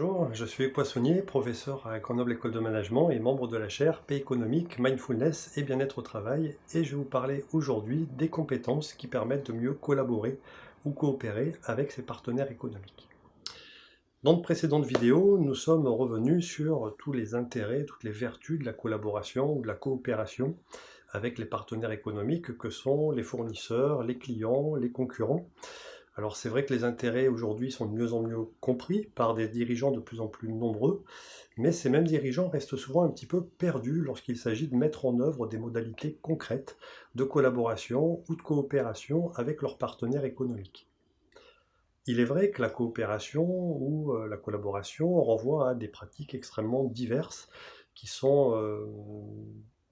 Bonjour, je suis Poissonnier, professeur à Grenoble École de Management et membre de la chaire Paix économique, Mindfulness et bien-être au travail. Et je vais vous parler aujourd'hui des compétences qui permettent de mieux collaborer ou coopérer avec ses partenaires économiques. Dans de précédentes vidéos, nous sommes revenus sur tous les intérêts, toutes les vertus de la collaboration ou de la coopération avec les partenaires économiques que sont les fournisseurs, les clients, les concurrents. Alors c'est vrai que les intérêts aujourd'hui sont de mieux en mieux compris par des dirigeants de plus en plus nombreux, mais ces mêmes dirigeants restent souvent un petit peu perdus lorsqu'il s'agit de mettre en œuvre des modalités concrètes de collaboration ou de coopération avec leurs partenaires économiques. Il est vrai que la coopération ou la collaboration renvoie à des pratiques extrêmement diverses qui sont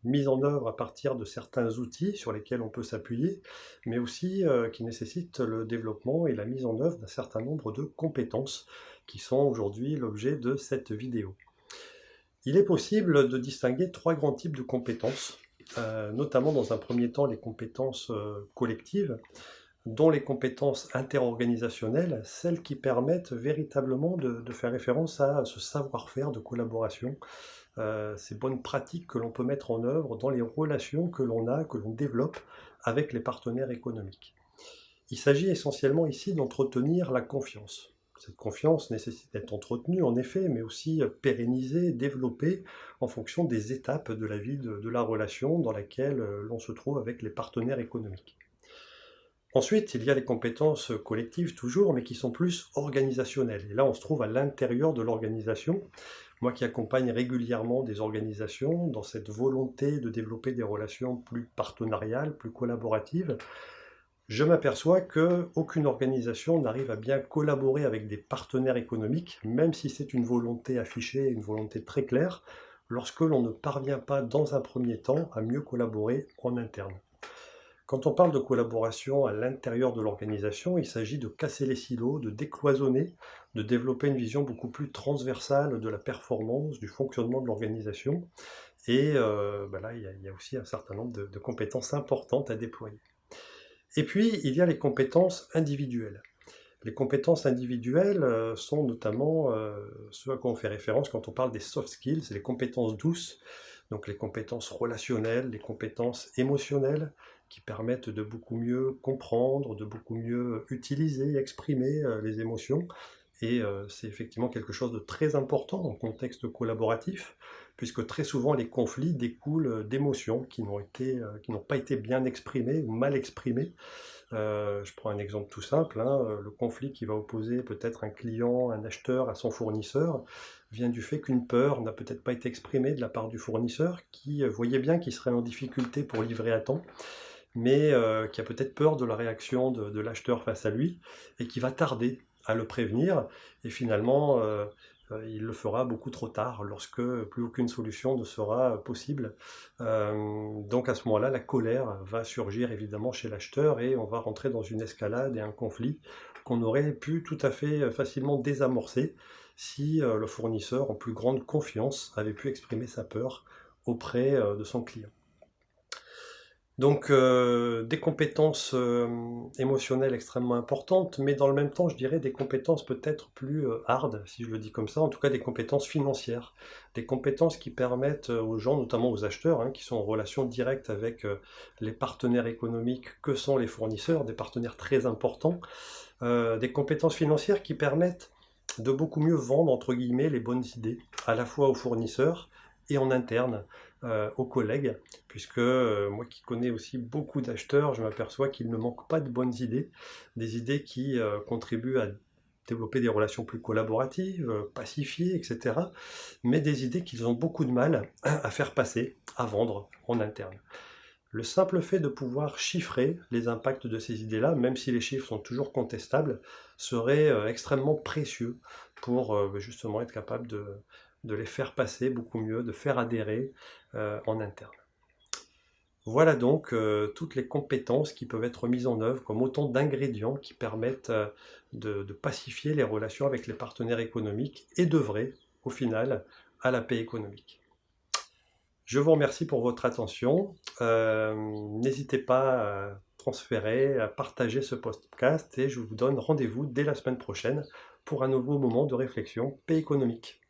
mises en œuvre à partir de certains outils sur lesquels on peut s'appuyer, mais aussi qui nécessitent le développement et la mise en œuvre d'un certain nombre de compétences qui sont aujourd'hui l'objet de cette vidéo. Il est possible de distinguer trois grands types de compétences, notamment dans un premier temps les compétences collectives, dont les compétences interorganisationnelles, celles qui permettent véritablement de faire référence à ce savoir-faire de collaboration, ces bonnes pratiques que l'on peut mettre en œuvre dans les relations que l'on a, que l'on développe avec les partenaires économiques. Il s'agit essentiellement ici d'entretenir la confiance. Cette confiance nécessite d'être entretenue en effet, mais aussi pérennisée, développée en fonction des étapes de la vie de la relation dans laquelle l'on se trouve avec les partenaires économiques. Ensuite, il y a les compétences collectives toujours, mais qui sont plus organisationnelles. Et là, on se trouve à l'intérieur de l'organisation. Moi qui accompagne régulièrement des organisations dans cette volonté de développer des relations plus partenariales, plus collaboratives, je m'aperçois qu'aucune organisation n'arrive à bien collaborer avec des partenaires économiques, même si c'est une volonté affichée, une volonté très claire, lorsque l'on ne parvient pas dans un premier temps à mieux collaborer en interne. Quand on parle de collaboration à l'intérieur de l'organisation, il s'agit de casser les silos, de décloisonner, de développer une vision beaucoup plus transversale de la performance, du fonctionnement de l'organisation. Et là, il y a aussi un certain nombre de compétences importantes à déployer. Et puis, il y a les compétences individuelles. Les compétences individuelles sont notamment ce à quoi on fait référence quand on parle des soft skills, c'est les compétences douces, donc les compétences relationnelles, les compétences émotionnelles, qui permettent de beaucoup mieux comprendre, de beaucoup mieux utiliser, exprimer les émotions. Et c'est effectivement quelque chose de très important en contexte collaboratif, puisque très souvent les conflits découlent d'émotions qui n'ont pas été bien exprimées ou mal exprimées. Je prends un exemple tout simple, le conflit qui va opposer peut-être un client, un acheteur à son fournisseur, vient du fait qu'une peur n'a peut-être pas été exprimée de la part du fournisseur, qui voyait bien qu'il serait en difficulté pour livrer à temps, mais qui a peut-être peur de la réaction de l'acheteur face à lui, et qui va tarder à le prévenir, et finalement il le fera beaucoup trop tard, lorsque plus aucune solution ne sera possible. Donc à ce moment-là, la colère va surgir évidemment chez l'acheteur, et on va rentrer dans une escalade et un conflit qu'on aurait pu tout à fait facilement désamorcer si le fournisseur, en plus grande confiance, avait pu exprimer sa peur auprès de son client. Donc des compétences émotionnelles extrêmement importantes, mais dans le même temps, je dirais des compétences peut-être plus hard, si je le dis comme ça, en tout cas des compétences financières, des compétences qui permettent aux gens, notamment aux acheteurs, qui sont en relation directe avec les partenaires économiques que sont les fournisseurs, des partenaires très importants, des compétences financières qui permettent de beaucoup mieux vendre, entre guillemets, les bonnes idées, à la fois aux fournisseurs et en interne, aux collègues, puisque moi qui connais aussi beaucoup d'acheteurs, je m'aperçois qu'il ne manque pas de bonnes idées, des idées qui contribuent à développer des relations plus collaboratives, pacifiées, etc., mais des idées qu'ils ont beaucoup de mal à faire passer, à vendre en interne. Le simple fait de pouvoir chiffrer les impacts de ces idées-là, même si les chiffres sont toujours contestables, serait extrêmement précieux pour justement être capable de les faire passer beaucoup mieux, de faire adhérer en interne. Voilà donc toutes les compétences qui peuvent être mises en œuvre comme autant d'ingrédients qui permettent de pacifier les relations avec les partenaires économiques et d'œuvrer, au final, à la paix économique. Je vous remercie pour votre attention. N'hésitez pas à transférer, à partager ce podcast, et je vous donne rendez-vous dès la semaine prochaine pour un nouveau moment de réflexion paix économique.